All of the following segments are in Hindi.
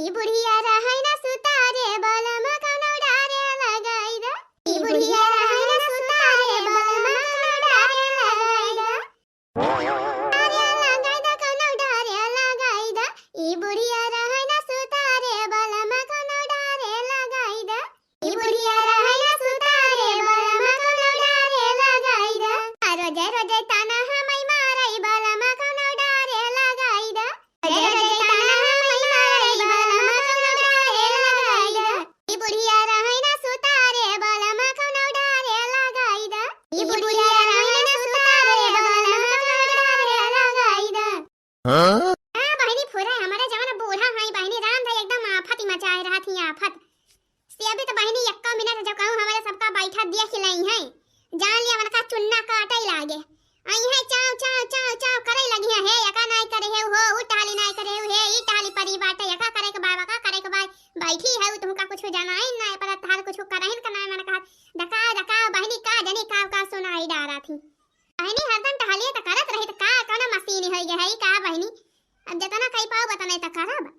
ई बुढ़िया रहै न सुतारे बलम कौनो डारे लगाई द ई बुढ़िया रहै न सुतारे बलम कौनो डारे लगाई द डारे लगाई द कौनो डारे लगाई द ई बुढ़िया रहै न सुतारे बलम कौनो डारे लगाई द ई बुढ़िया रहै न सुतारे बलम कौनो डारे लगाई द रोजे रोजे ताना हमई मारई बलम कौनो डारे लगाई द रोजे रोजे ताना हमई मारई बलम कौनो डारे लगाई द ई बुढ़िया रहै न सुतारे बलम कौनो डारे लगाई द ई बुढ़िया रहै न सुतारे बलम कौनो डारे लगाई द हां बहनी फुरा हमारे जवान बूढ़ा हई बहनी राम भाई एकदम आफत मचाए रहा थी आफत से अभी तो बहनी 1 मिनट जब कहूं हमारे सबका बैठा दिया खिलाई है जान लिया मन का चुन्ना काटई लागे आई है चाव चाव चाव चाव करे लगी है यका नहीं करे है हो उ टाली नहीं करे है ई टाली परी बाटे यका करे के बाबा का करे के बाई बैठी है तुमका कुछ जाना ही नहीं पर तार कुछ करहिन का नहीं मन कहा डका डका बहनी का जनी का सुनाई डारा थी बहनी हरदम टहलिए त करत रही त का कौन मशीन होई गे है का बहनी अब जतना कई पाओ बताने त करब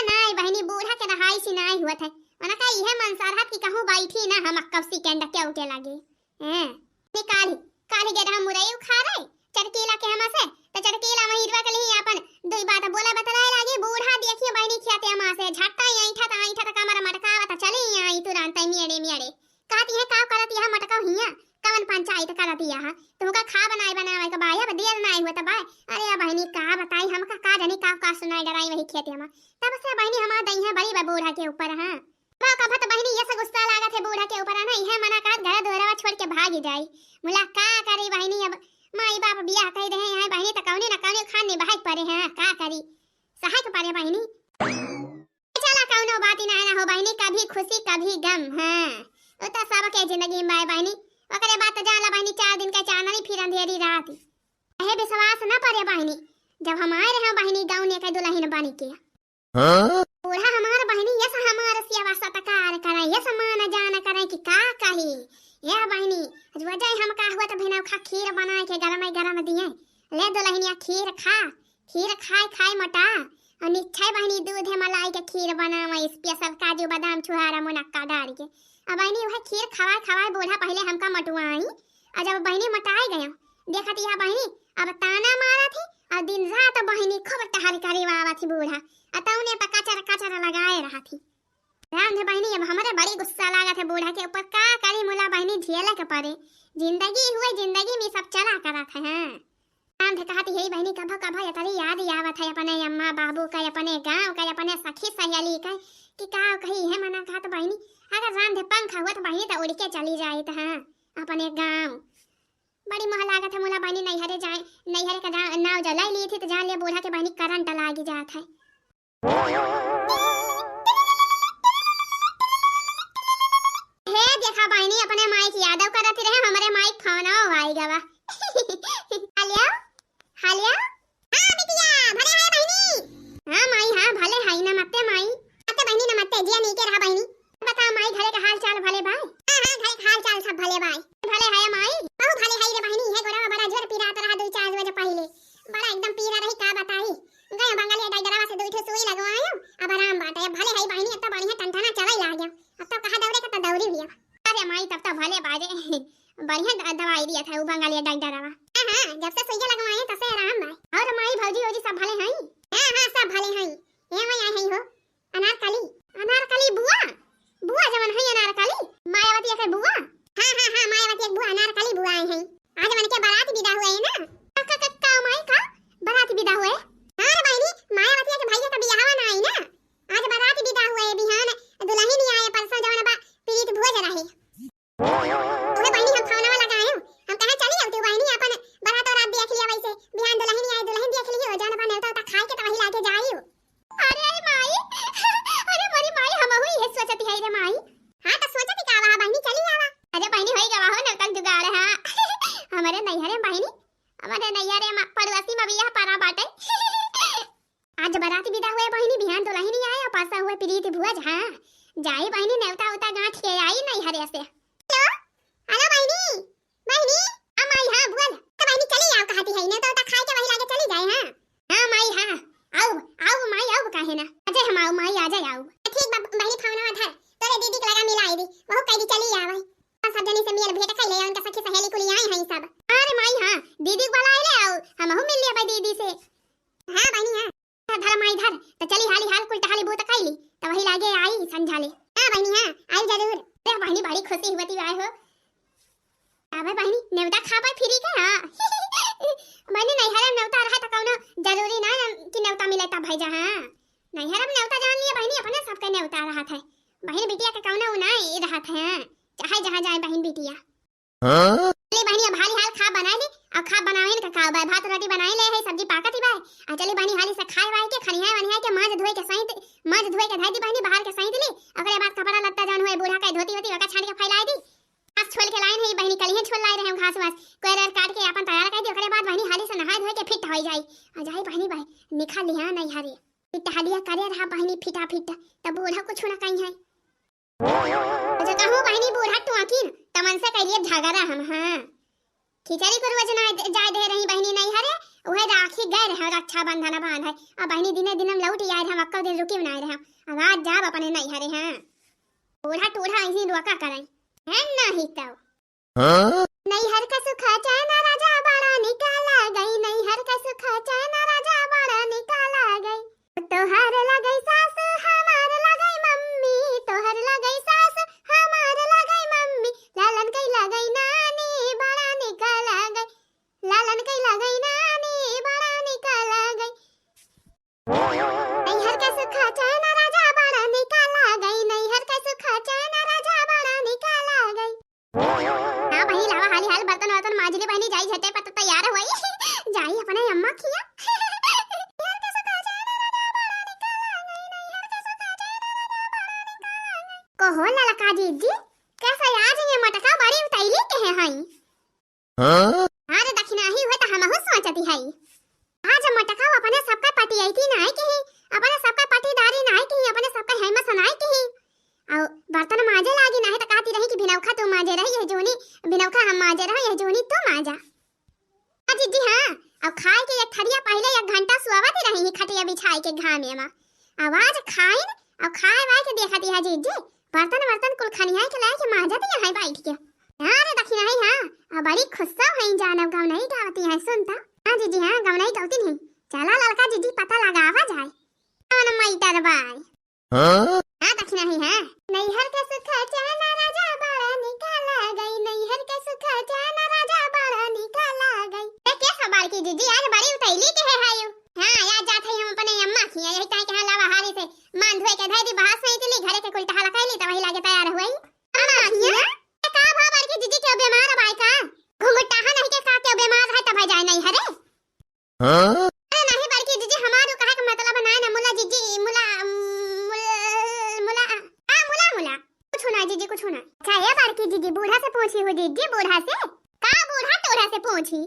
नहीं बहनी बूढ़ा के रहाई सी नहीं हुआ है मन का इहे मन सरहत की कहूं बैठी ना हम कब सेकंड के उठे लागे हैं निकाली काली गेड़ा मुरई उखारे चरकीला के हम से त चरकीला महिरवा के लिए अपन दुई बात बोला बतलाए लागे बूढ़ा देखिए बहनी खियाते हम से झट्टा ऐठा त कमर मटकावा त चली आई तुरंत मियाड़े कहती है का करती है मटका हिया कवन पंचायत करती है तुमका खा बनाए के बाय अब देर नहीं हुआ त बाय अरे बहनी का बताई हम का जानी का सुनाई डराई वही खेते हम तब से बहनी हमार दई है बड़ी बूढ़ा के ऊपर हां का भत बहनी ये से गुस्सा लागत है बूढ़ा के ऊपर नहीं है मना का घर दोहरावा छोड़ के भाग जाई मुला का करी बहनी अब माई बाप बियाह कह रहे हैं बहनी त कौने न कौने खाने बहाई पड़े हैं का करी सहाय के पड़े बहनी चला कौनो बात ना हो बहनी कभी खुशी कभी गम हां ओ त सब के जिंदगी में बहनी ओकरे बात जाला बहनी 4 दिन का चांदनी फिर अंधेरी रात है विश्वास न पड़े बहनी जब हम आए रहे बहनी गांव ने के दुल्हन बनी के बूढ़ा हमार बहनी यस हमार सेवा सत्कार करे यस मान जान करे कि का कही ये बहनी वजह हम का हुआ त भेना खा खीर बनाए के गरम दिए ले दुल्हनिया खीर खाए मटा और निच्छे बहनी दूध है मलाई के खीर बनावे स्पेशल काजू बादाम छुहारा मुनक्का डाल के अब बहनी वह खीर खवाए बूढ़ा पहले हमका मटवाई और जब बहनी मटाए गया देखती है बहनी अब ताना मारा थी और दिन रात बहनी खूब टहल करी वावा थी बूढ़ा अतौने पर कचरा लगाए रहा थी राम थे बहनी अब हमारे बड़ी गुस्सा लगा थे बूढ़ा के ऊपर का करी मुला बहनी झेले के पड़े जिंदगी में सब चला करा था हां राम थे कहती है बहनी कभ ये तरी याद आवत है अपने अम्मा बाबू का अपने गांव का अपने सखी सहेली का कि का कही है मना कहा तो बहनी अगर राम थे पंख हुआ तो बहनी तो उड़ के चली जाए तो हां अपने गांव बड़ी मोह लागत है मुला बहनी नैहरे का नाव जला ली थी तो जान लिया बूढ़ा के बहनी करंट लागी जात है हे देखा बहनी अपने माइक यादव करती रहे हमारे माइक फोन आई गवा हेलो हेलो हां बिटिया भले है बहनी हां माई हां भले है नमस्ते माई अते बहनी नमस्ते जिया नीचे रहा बहनी बता माई घरे का हाल चाल भले भाई हां घरे का हाल चाल सब भले भाई भले है माई बहुत भले है रे बहनी है गोरा बड़ा जोर पीरात रहा 2-4 बजे पहले बड़ा एकदम पीरा रही का बताई गए बंगाली डाइडरावा से 2 ठे सुई लगवायो अब आराम बाटे भले है बहनी अब बढ़िया टंटना चलाई ला गया अब तो कहा दौड़े का तो दौड़ी भी अरे माई तब तो भले बाजे बढ़िया दवाई दिया था वो बंगाली डाइडरावा हां जब से सुई लगवाए तब से आराम भाई और माई भौजी होजी सब भले हैं हां सब भले हैं ये मैं आई हो अनारकली बुआ जवन है अनारकली मायावती के बुआ हां मायावती के बुआ अनारकली बुआ आई हैं आज मन के बारात विदा हुए हैं ना का माई का बारात विदा हुए हां बहनी मायावती के भैया का बियाह ना आई ना आज बारात विदा हुए बिहान दुल्हन ही आए परसों जवन बा पीरित भोज रहे ओए बहनी हम खाना वाला लगाए हम कहां चली आती बहनी अपन बारात और रात देख लिया वैसे बिहान दुल्हन ही आई दुल्हन देख लियो जान बा नेवता ता खाए के तो वही लाके जाइयो अरे माई अरे मरी माई हम हुई है सोचती है रे माई हां तो सोचती का आवा बहनी चली आवा अरे बहनी होई गवा हो नवतन जुगाड़ हां हमारे नैहरे बहनी हमारे नैहरे में पड़ोसी में बियाह पारा बाटे आज बारात विदा हुए बहनी बिहान दुल्हन ही आए और परसा हुए प्रीत भुज हां जाई बहनी नेवता उता गांठ के आई नैहरे से हेलो बहनी माई हां बोल तो बहनी चली आओ कहती है नेवता उता खाए के वही लाके चली जाए हां माई हां आओ माई आओ काहे ना अजय हम आओ माई आ जाए आओ लागे आई संझा ले। हां बहनी हां आई जरूर। अरे बहनी बड़ी खुशी हुई आए हो। अबे बहनी नेवता खा पाए फ्री का हां। बहनी नहीं हरे नेवता रहा त कौनो जरूरी ना कि नेवता मिले तब भाई जा हां। नहीं हरे नेवता जान लिए बहनी अपने सबके नेवता रहा था। बहन बिटिया के कौनो नहीं रहा था हां। चाहे जहां जाए बहन बिटिया। हां ले बहनी अब हाली हाल खा बना ली और खा बनावे न का बा भात रोटी बनाई ले है सब्जी पाकत ही बा। आ चली बहनी हाली से खाए वाई के खनिया वनिया के माज धोए के सही माज धोए के धाई दी बहनी बाहर के सही दिली। ओकरे बाद कपड़ा लत्ता जान होए बूढ़ा के धोती होती ओका छान के फैलाई दी। घास छोल के लाइन है बहनी कलिए छोल लाई रहे घास वास कोयर काट के अपन तैयार कर दी। ओकरे बाद बहनी हाली से नहा धोए के फिट हो जाई। आ जाई बहनी भाई निखा लिया नहीं हारी फिट हालिया करे रहा बहनी फिटा फिट तब बूढ़ा को छोड़ा कहीं है। अच्छा कहूं बहनी बूढ़ा तू आकिन तमन से कहिए झगड़ा हम हां खिचड़ी को रोज ना जाय दे रही बहनी नहीं हरे ओहे राखी गए रहे रक्षा बंधन बांध है। अब बहनी दिने दिन लौट आए हम अक्का दिन रुकी बनाए रहे अब आज जाब अपने नहीं हरे हां बूढ़ा टूढ़ा ऐसी रोका करें है नहीं तो हां नहीं हर का सुखा चैन राजा बड़ा निकाला गई। नहीं हर का सुखा चैन राजा बड़ा निकाला गई। तोहर लगई सास हमार लगई मम्मी तोहर लगई सास हमार लगई मम्मी लालन कई लगई नानी बड़ा निकाला गई। लालन कई लगई नानी बड़ा निकाला गई। नहीं हर का सुखा चैन राजा बड़ा निकाला गई। नहीं हर का सुखा चैन राजा बड़ा निकाला गई। हां बहनी लावा हाली हाल बर्तन वर्तन माजली बहनी जाई झटे पत तैयार होई जाई अपने अम्मा खिया। कहो ललका जीजी कैसा आज ये मटका बड़ी उतैली के है हई हां अरे दक्षिणा ही हुए त हमहु सोचती हई आज मटका अपने सबका पटी आई थी नाई के अपने सबका पटीदारी नाई के अपने सबका हेमा सुनाई के और बर्तन माजे लागी नहीं त कहती रही कि बिनौखा तू माजे रही है जोनी बिनौखा हम माजे रही है जोनी तू माजा। जीजी हां अब खाए के एक थरिया पहले 1 घंटा सुआवती रही खटिया बिछाई के घामे में आवाज खाइन और खाए वाए के देखती है जीजी बर्तन वर्तन कुल खनिया के लाए के माजा दी है बैठ के। अरे दक्षिणा है हां अब बड़ी खुश है जानब गाँव नहीं गावती है सुनता हां जीजी हां गाँव नहीं गावती नहीं चला लड़का जीजी पता लगावा जाए कौन मैटर बाय हां हां दक्षिणा है हां नहीं हर का सुख चैन राजा बड़ा निकाला गई। नहीं हर का सुख चैन राजा बड़ा निकाला गई। ए के सवाल की जीजी आज बड़ी उतैली के है हायो हां याद जात है हम अपने अम्मा खिया यही काहे के लावा हारी से मान धोए के धाई दी बाहर से इतली घरे के कुल टहला कैली त वही लागे तैयार हुई। अम्मा खिया का भाबर की जीजी के बीमार बाई का घुंघटा नहीं के का के बीमार है त भाई जाए नहीं हरे हां अरे नहीं बल्कि जीजी हमारो कहे का मतलब ना ना मुला जीजी मुला मुला हां मुला मुला कुछ ना जीजी कुछ ना। अच्छा ये बार की जीजी बूढ़ा से पूछी हो जीजी बूढ़ा से का बूढ़ा तोरा से पूछी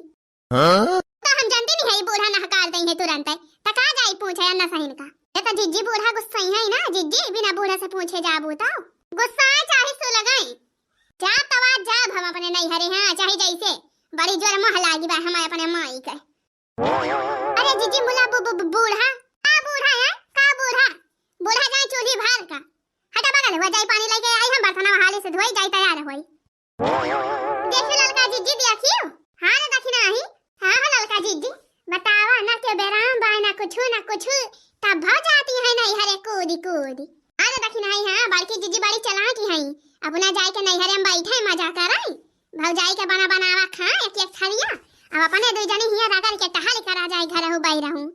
हां तो हम जानते नहीं है बूढ़ा नहकार दई है तुरंत त का जाई पूछे अन्ना सहीन का ये तो जीजी बूढ़ा गुस्सा ही है ना जीजी बिना बूढ़ा से पूछे जाबू तो गुस्सा चाहे सो लगाई जा तवा जा हम अपने नहीं हरे हां चाहे जैसे बड़ी जोर मह लागी बा हम अपने माई के। अरे जीजी मुला बूढ़ा का बूढ़ा है का बूढ़ा बूढ़ा जाए चूल्ही भार का हटा बगल हो जाए पानी लेके आई हम बर्तन हाली से धोई जाए तैयार होई। देखो ललका जीजी देखियो हां दक्षिणा ही हां ललका जीजी बतावा ना के बेराम बा ना कुछ तब भ जाती है नहीं हरे कूदी कूदी। अरे दक्षिणा ही हां बड़की जीजी बड़ी चलाकी है अपना जाए के नहीं हरे हम बैठे मजा कराई भौजाई के बना बनावा खाए एक थरिया अब अपने दो जने हिया रगड़ के टहल करा जाए घर हो बाई रहूं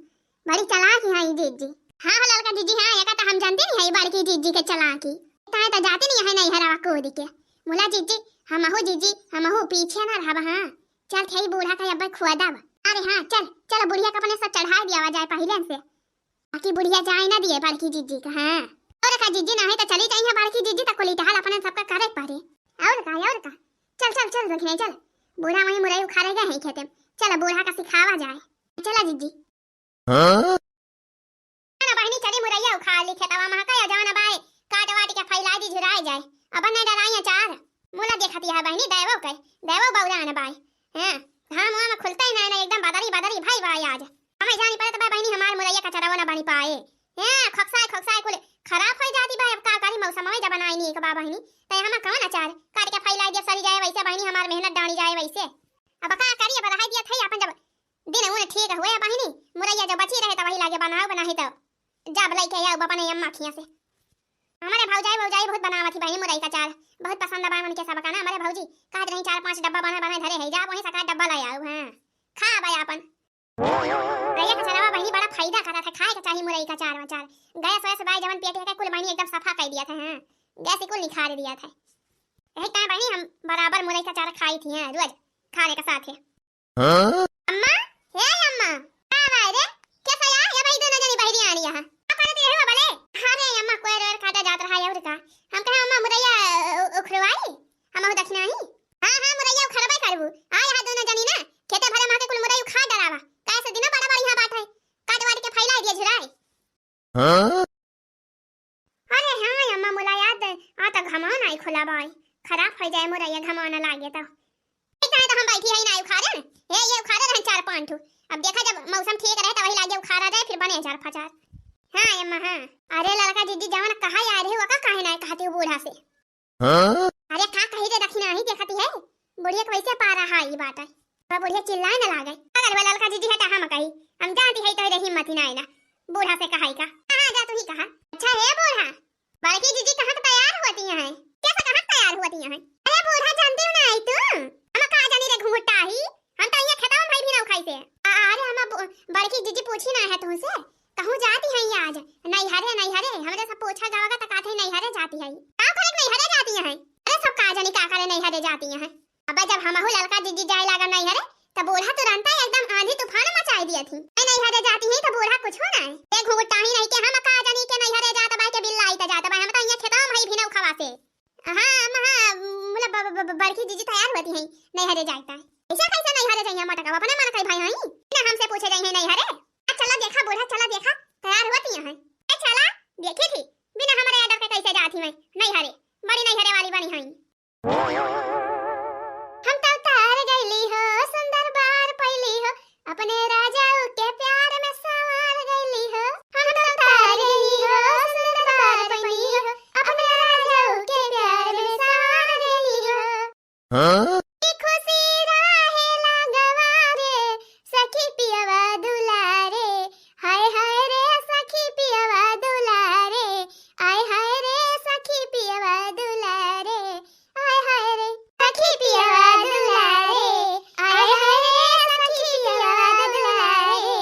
बड़ी चलाकी है जीजी। हां ललका जीजी हां ये का हम जानते नहीं है बड़की जीजी के चलाकी ताए त जाते नहीं है नहीं हरा कूदी के मुला जीजी हमहु जीजी हमहु पीछे ना रहब हां चल खई बूढ़ा का अब खुआ दब। अरे हां चल चल बुढ़िया का अपने सब चढ़ा दिया जाए पहले से बाकी बुढ़िया जाए ना दिए बड़की जीजी का हां और का जीजी ना है तो चली जाइए बड़की जीजी तक कोली टहल अपने सबका करे पारे और का चल चल चल रखने चल बूढ़ा वही मुरई उखाड़ेगा है खेते चल बूढ़ा का सिखावा जाए चला जीजी हां ना बहनी चली मुरैया उखाड़ ली खेतवा में का जाना बाय काट वाट के फैला दी झुराई जाए अब नहीं डराइए चार मुला देखती है बहनी देवो बौरा ना बाय हां धाम में खुलता ही ना एकदम बदरी भाई बाय आज हमें जानी पड़े तो बहनी हमार मुरैया का चरावा ना बनी पाए हां खक्साए कुल खराब हो जाती बा अब का करी मौसम में जब बनाई नहीं के बा बहनी तय हम कौन अचार काट के फैला दिया सरी जाए वैसे बहनी हमार मेहनत डाली जाए वैसे अब का करिए बढ़ाई दिया थई अपन जब दिन उन ठीक हुए बहनी मुरैया जब बची रहे त वही लागे बनाए तो जब लई के या अपने अम्मा खिया से हमारे भौजाई भौजाई बहुत बनावत थी बहनी मुरई का चार, बहुत पसंद है मन के सब का ना। हमारे भौजी कहत रही 4-5 डब्बा बना बना धरे है, जा वही सका डब्बा ले आओ। हां खा भाई अपन गया का चलावा बहनी बड़ा फायदा करता था, खाए के चाहिए मुरई का चार वाचार। गैस वैसे भाई जवन पेट है कुल बहनी एकदम सफा कर दिया था। हां गैस कुल निखार दिया था। यही टाइम बहनी हम बराबर मुरई का चार खाई थी। हां रोज खाने के साथ है। अम्मा हे अम्मा आ भाई रे कैसा यार ये भाई दोनों जनी बहरी आनी यहां करती है भले। अरे अम्मा कोई रोर काटा जात रहा है और का हम कहे अम्मा मुरैया उखरवाई हम हो दक्षिणा ही। हां हां मुरैया उखरवाई करबू आ यहां दोनों जनी ना खेते भरे माके कुल मुरैया खा डरावा कैसे दिन बड़ा बड़ा यहां बात है काट वाट के फैला दिया झुराई। हां अरे हां अम्मा मुला याद आ त घमान आई खुला भाई खराब हो जाए मुरैया घमान लागे तो इतना तो हम बैठी है ना उखाड़े हे ये उखाड़े रहे 4-5 ठो। अब देखा जब मौसम ठीक रहे तो वही लागे उखाड़ा जाए फिर बने 4-5। हां अम्मा हां अरे लड़का दीदी जवन कहा यार है वो का काहे ना कहती हो बूढ़ा से। अरे का कही रे दक्षिणा ही देखती है बुढ़िया कैसे पा रहा है ये बात है तो बुढ़िया चिल्लाए ना लागे। अगर वाला लड़का दीदी है तो हम कही हम जानती है तो हिम्मत ही ना आईना बूढ़ा से कहाई का। हां जा तू ही कहा। अच्छा है बूढ़ा बड़की दीदी कहां तैयार होती है कैसे कहां तैयार होती है। अरे बूढ़ा जानती हो ना आई तू हम का जानी रे घुंघटा ही हम तो ये खेता में भाई भी ना उखाई से। अरे हम बड़की दीदी पूछी ना है तुमसे कहूं जाती है आज नहीं हरे हमरे सब पूछा जाओगा त काथे नहीं हरे जाती है का करे नहीं हरे जाती है। अरे सब का जानी का करे नहीं हरे जाती है। अब जब हमहु लड़का दीदी जाए लगा नहीं हरे त बूढ़ा तुरंत एकदम आंधी तूफान मचाई दिया थी नहीं हरे जाती है त बूढ़ा कुछ हो ना ए घुंघटा ही नहीं के हम का जानी के नहीं हरे जात बा के बिल्ला आई त जात बा हम त ये खेता में भाई भी ना उखावा से। हां मतलब बड़की दीदी तैयार होती है नहीं हरे जाता है ऐसा कैसे नहीं हरे जाइए मटका अपने मन कई भाई हई ना हमसे पूछे जाइए नहीं हरे। चला देखा बूढ़ा चला देखा तैयार होती है चला देखी थी बिना हमारे आर्डर के कैसे जाती मैं नहीं हरे बड़ी नहीं हरे वाली बनी हई। हम तो तार गईली हो सुंदर बार पहली हो अपने राजा के प्यार में सवार गईली हो। हम तो तार गईली हो सुंदर बार पहली हो अपने राजा के प्यार में सवार गईली हो। खुशी राहे लगवारे सखी पियवा दुलारे हाय हाय रे सखी पियवा दुलारे आय हाय रे सखी पियवा दुलारे आय हाय रे सखी पियवा दुलारे आय हाय रे सखी पियवा दुलारे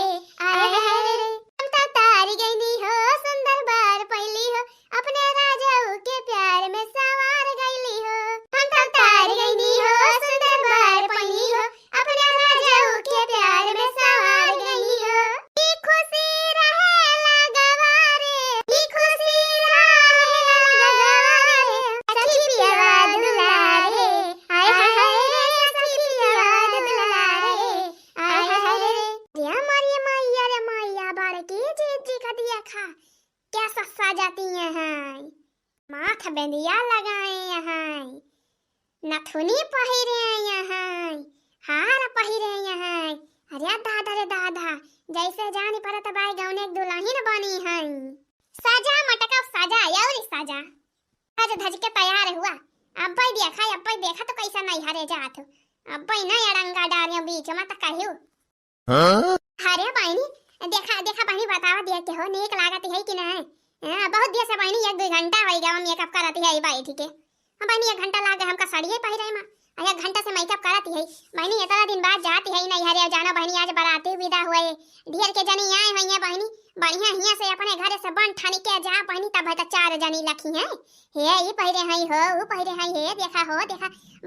आय हाय रे। हम तो तारी गईनी हो सुंदर बार पहली हो अपने राजा के प्यार में सवार गईली हो। हम तो तारी गईनी हो सुंदर बार पहली हो अपने राजा के प्यार में सवार गईली हो। खुशी रहे लगवारे खुशी रहे लगवारे सखी पियवा दुलारे आय हाय रे सखी पियवा दुलारे आय हाय रे। रे मैया बड़की जीजी का दिया खा क्या सस्ता जाती है माथ बेंदिया लगाए हैं नथुनी पहिरे हैं हार पहिरे हैं। अरे दादा रे दादा जैसे जानी पड़त बाई गौने एक दुल्हन बनी है सजा मटका सजा यारी सजा आज धज के तैयार हुआ। अब देखा तो कैसा नहीं हरे जात अब ना अड़ंगा डारियों बीच में तक कहियो। अरे बहनी देखा बहनी बतावा दिया के हो नीक लागत है कि नहीं। बहुत दिया से बहनी 1-2 घंटा हो गया मेकअप करती है बैठ के। बहनी 1 घंटा लागे हमका साड़िए पहिरे में 1 घंटा से मेकअप करती है बहनी इतना दिन बाद जाती है नहीं हरे जाना बहनी आज बाराती विदा हुए ढेर के जनी आए हुई बहनी बढ़िया हिया से अपने घर से बन ठानी के जा बहनी तब तो 4 जनी लखी हैं हे ये पहिरे हई हो वो पहिरे हई हे देखा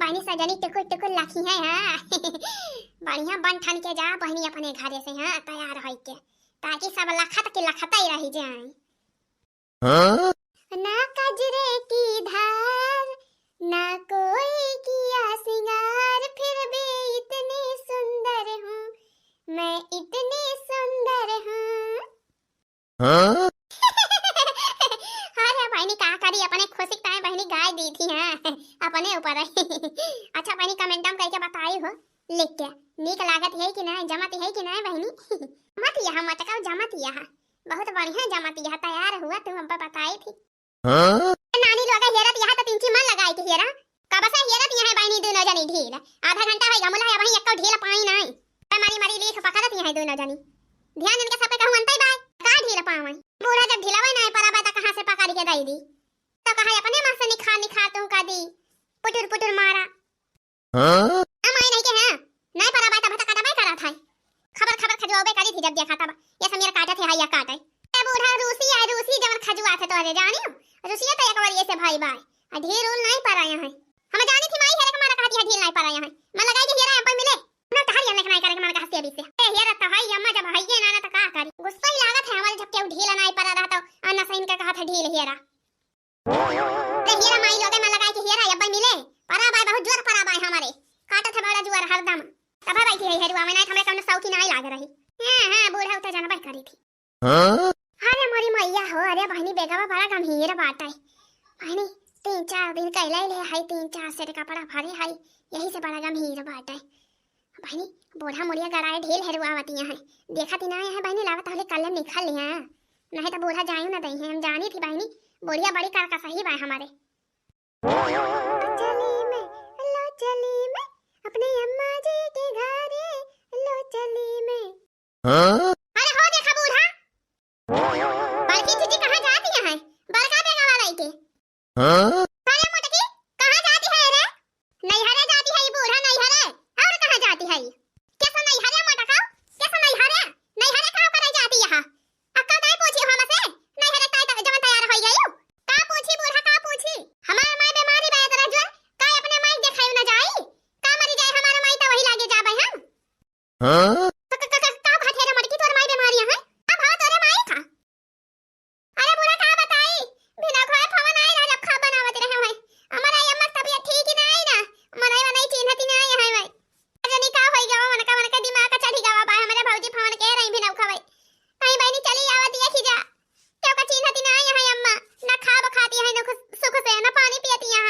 बहनी सजनी टुकुर लखी हैं। हां बढ़िया बन ठान के जा बहनी अपने घर से हां तैयार होई के ताकि सब लखत के लखता ही रह जाए। ना कजरे की धार ना कोई किया सिंगार फिर भी इतनी सुंदर हूँ मैं इतनी सुंदर हूँ। अरे बहनी का करी अपने खुशी टाइम बहनी गाय दी थी हां अपने ऊपर अच्छा बहनी कमेंट में करके बताई हो लिख के नीक लागत है कि नहीं जमत है कि नहीं बहनी मत यहां मत का जमत यहां बहुत बढ़िया जमत यहां तैयार हुआ तुम हम पर बताई थी। नानी लोग हेरत यहां तो 3 मन लगाई थी हेरा कब से हेरत यहां बहनी दोनों जनी ढील आधा घंटा होई गमला है वही एक ढील पाई नहीं मारी लीख पकड़त यहां दोनों जनी ध्यान इनके सब पे कहूं अंतई बाय का ढील पावे बूढ़ा जब ढिलावे नहीं पराबा त कहां से पकड़ के दई दी कहा अपने मां से निखा तुम का दी पुटुर पुटुर मारा अमाय नहीं के हैं नहीं परा बात भटका दबाई करा था खबर खजुआबे करी थी जब देखा तब ये सब मेरा काटा थे हाया काटे ए बूढ़ा रूसी जवन खजुआ थे तोरे जानियो रूसिया तो एक बार ये से भाई भाई ढेर उल नहीं पराया है हम जानी थी माई हेरे हमारा कहती है ढेर नहीं पराया है मैं लगाई के हेरा अपन मिले ना तहर ये नहीं करे हमारा हंसी अभी से ए हेरा तो भाई अम्मा जब भाई ना तो का करी गुस्सा ही लागत है हमारे झपके ढीला नहीं परा रहा तो अन्ना सही का कहा था ढील हेरा ते हेरा माई लोगे मैं लगाई के हेरा अपन मिले परा बाई बहुत जोर परा बाई हमारे काटा था बड़ा जुआर हरदम तब बैठी है हेरुआ में नहीं हमें कौन सौकी नहीं लाग रही हां बूढ़ा उतर जाना बाई करी थी अरे मोरी मैया हो अरे बहनी बेगवा बड़ा गंभीर बात है बहनी 3-4 दिन कहला ले हाई 3-4 सेट कपड़ा भारी हाई यही से बड़ा गंभीर बात है बहनी बूढ़ा मुड़िया गराए ढेल हेरुआवतियां है देखा ती ना है बहनी लागत हले कल निकल लिया नहीं तो बूढ़ा जायू ना दई है हम जानी थी बहनी बुढ़िया बड़ी कार का सही बा हमारे चली मैं अपने अम्मा जी के घरे लो चली मैं अरे हो देखा बूढ़ा बड़की चीची कहां जाती है बड़का बेगा वाला के साले मोटकी कहां जाती है रे नहीं हरे जाती है ये बूढ़ा नहीं हरे और कहां जाती है कैसा नहीं हरे मोटका कैसा नहीं हरे कहां पर जाती यहां अक्का नहीं पूछी हम से नहीं हरे ताई तक जवन तैयार हो गई का पूछी बूढ़ा का पूछी हमार माई बीमारी बा तरा जो का अपने माई देखाई ना जाई का मरी जाए हमारा माई तो वही लागे जाबे हम का भाठेरा मटकी तोर माई बीमारी है अब हां तोरे माई का अरे बूढ़ा का बताई बिना खोए फवन आई ना जब खा बनावत रहे हैं हमारा अम्मा तबीयत ठीक ही नहीं ना मनई नहीं चिन्हती नहीं है भाई जनी का होई गवा मन का दिमाग का चढ़ी गवा बा हमारे भौजी फवन के रही बिना खवाई कहीं बहनी चली आवा देखी जा क्यों का चिन्हती नहीं है अम्मा ना खाब खाती है ना सुख से ना पानी पीती है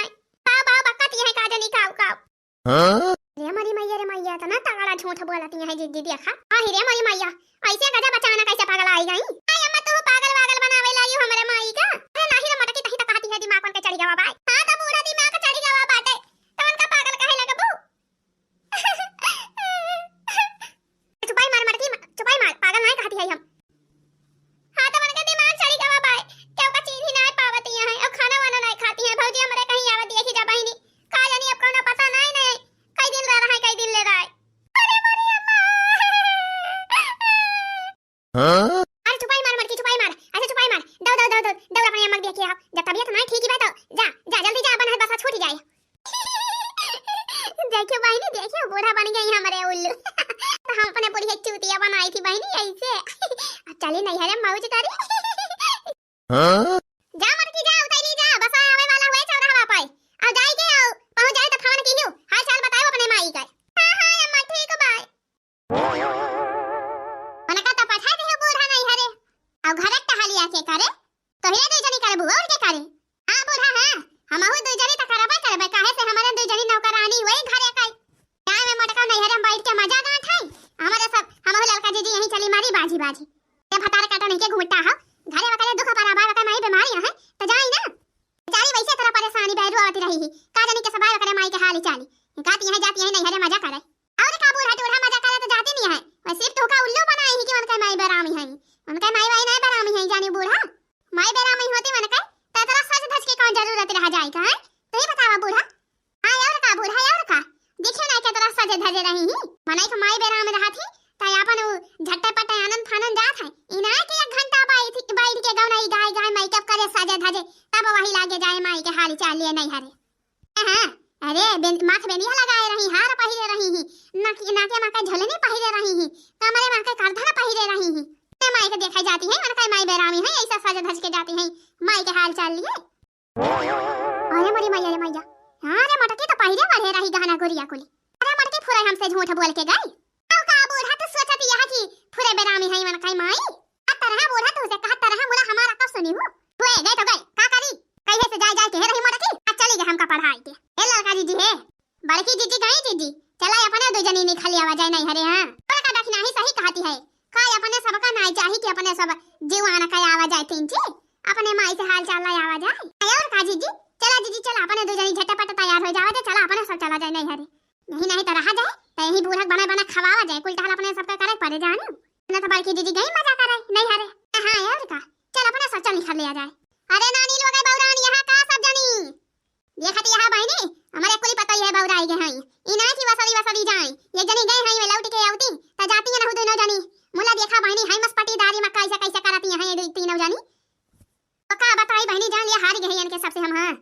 बाव बकती है का जनी खाओ रे मैया तो ना तगड़ा झूठ बोलती है जिद्दी देखा आही रे मरी मैया ऐसे गधा बचाना कैसे पागल आई गई आई अम्मा तू पागल बनावे लाई हमरे माई का अरे नहीं रे मटकी तही तो कहती है दिमाग पर चढ़ी गवा भाई हां तो बूढ़ा दिमाग का चढ़ी गवा बाटे तवन का पागल कहे लगा बू चुपाई मार मटकी चुपाई मार पागल नहीं कहती है हम हां तो मन का दिमाग चढ़ी गवा भाई क्यों का चीज ही नहीं पावती है और खाना वाना नहीं खाती है भौजी हमरे कहीं आवत देखी जा बहिनी का जानी अब कोनो पता नहीं कई दिन रह रहा है कई दिन ले रहा है अरे मोरी अम्मा अरे चुपाई मार मटकी चुपाई मार ऐसे चुपाई मार दौड़ अपनी अम्मा देख के आओ जब तबीयत नहीं ठीक ही बात जा जल्दी जा अपन बसा छूट जाए देखियो बहनी देखियो बूढ़ा बन गई हमारे उल्लू तो हम अपने पूरी चूतिया बनाई थी बहनी ऐसे अब चली नहीं है मौज करी जा मटकी जा उतरी जा बसा आवे वाला हुए चौराहा पे अब जाई के आओ पहुंच जाए तो फोन कीनियो हाल चाल बताओ अपने माई का हां अम्मा ठीक बाय मने का तो पठा दे बूढ़ा नहीं हरे अब घर का हालिया के करे तो हे दे जनी करे बुआ और के करे हां बूढ़ा हां हम हो दो जनी त करबे काहे से हमारे दो जनी नौकरानी हुई घरे का गाय में मटका नहीं हरे हम बैठ के मजा गात है हमारे सब हम हो लड़का जी यहीं चली मारी बाजी ये भतार काटा नहीं के घुमटा है घरे वकले दुख पर आबा वकले माई बीमारी है तो जाई ना जारी वैसे तरह परेशानी बैठो आती रही का जानी के सबाई वकले माई के हाल चाली गाती है जाती है नहीं हरे मजा करे और का बूढ़ा टूढ़ा मजा करे तो जाती नहीं है वैसे तो का उल्लू बनाई है कि उनके माई बेरामी है उनके माई वाई नहीं बेरामी है जानी बूढ़ा माई बेरामी होती मन के तो तेरा सच धज के कौन जरूरत रह जाए का तो ही बतावा बूढ़ा हां और का बूढ़ा और का देखे ना के तेरा सज धजे रही ही मनाई के माई बेरामी रहा थी त अपन झट्टे पट्टे आनंद फानन जात है इना के 1 घंटा बाई थी बैठ के गौनाई गाय मेकअप करे सजे धजे तब वही लागे जाए माई के हाल चाल लिए नहीं हरे हां अरे माथ बेनिया लगाए रही हार पहिरे रही ही नाके माके झलने पहिरे रही ही कमरे माके करधन पहिरे रही ही ते माई के देखा जाती है मन का माई बेरामी है ऐसा सज धज के जाती है माई के हाल चाल लिए अरे मरी मैया रे मैया हां रे मटकी तो पहिरे बढ़े रही गहना गुरिया कुली अरे मटकी फुरे हमसे झूठ बोल के गई अब का बूढ़ा तो सोचती यहां की फुरे बेरामी है मन का माई तरह बूढ़ा तो से कहा तरह मुला हमारा कब सुनी हूं हुए गए तो गए का करी कहे से जाए के रही मटकी आ चली गए हमका पढ़ाई के ए लड़का जी है बड़की जीजी गई जीजी चला अपने दो जनी निकली आवा जाए नहीं हरे हां पर का दखना ही सही कहती है काय अपने सबका नहीं चाही कि अपने सब जीवाना का आवा जाए तीन ची अपने माई से हाल चाल आवा जाए और का जीजी चला जीजी चला अपने दो जनी झटपट तैयार हो जावे चला अपने सब चला जाए नहीं हरे नहीं तो रहा जाए तो यही बूढ़ा बना खवावा जाए कुल टाल अपने सबका करे पड़े जाने ना तो बड़की दीदी गई मजा करे नहीं हरे हां यार का चल अपने सब चल निकल लिया जाए अरे नानी लोग बौरान यहां का सब देखत यहाँ बहनी हमारे कुली पता ही है बौराई गए हई इना की वसरी वसरी जाए एक जनी गए हई में लौट के आउती त जाती न दोनों जनी मुला देखा बहनी हई मस पटीदारी में कैसे कैसे करती हैं ये तीनों जनी तो का बताई बहनी जान लिया हार गए इनके सबसे हम हां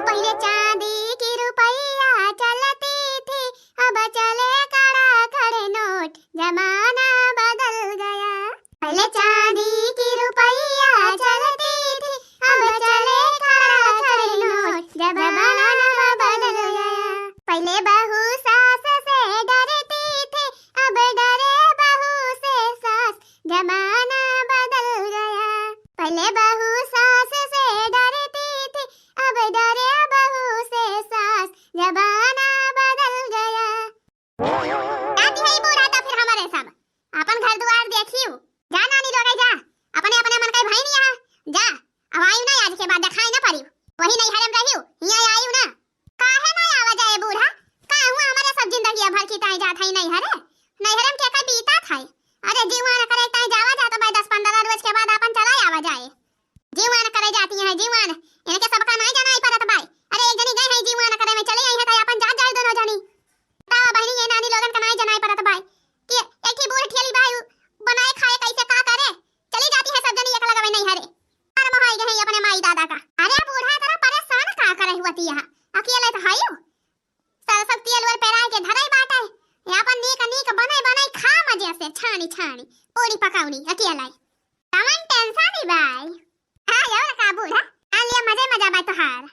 पहले चांदी की रुपया चलती थी अब चले कड़ा खड़े नोट जमाना बदल गया पहले चांदी की रुपया चलती थी अब चले कड़ा खड़े नोट जमाना बदल गया पहले बहू सास से डरती थी अब डरे बहू से सास जमाना बदल गया पहले बहू सास से डरती थी अब डरे बहू से सास जमाना बदल गया दादी है बुरा तो फिर हमारे सब अपन घर द्वार देखियो जा नानी लोग जा अपने अपने मन के भाई नहीं यहाँ जा अब आयु ना आज के बाद दिखाई ना पड़ी वही नहीं हरम रहियो यहाँ आयु ना काहे ना आवा जाए बूढ़ा का हुआ हमारे सब जिंदगी भर की ताई जात है नहीं हरे नहीं हरम के का बीता था अरे जीवन करे ताई जावा जा तो भाई 10-15 रोज के बाद अपन चला आवा जाए जीवन करे जाती है जीवन इनके सबका नहीं जाना ही पड़त भाई अरे एक जनी गए है जीवन करे में चले आई है तो अपन जा जाए दोनों जनी ता बहनी ये नानी लोगन का नहीं जाना ही पड़त भाई कि एक ही बूढ़ ठेली भाई बनाए खाए कैसे का करे चली जाती है सब जनी एक लगावे नहीं हरे और महाई गए अपने माई दादा का अरे बूढ़ा तेरा परेशान का करे हुआती है अकेले तो हायो सब तेल वर पेराए के धराई बाटे यहाँ पर नीक नीक बनाई बनाई खा मजे से छानी छानी पूरी पकाउनी अकेले तमन टेंशन ही भाई हां यार का बूढ़ा आ लिया मजे मजा बा तोहार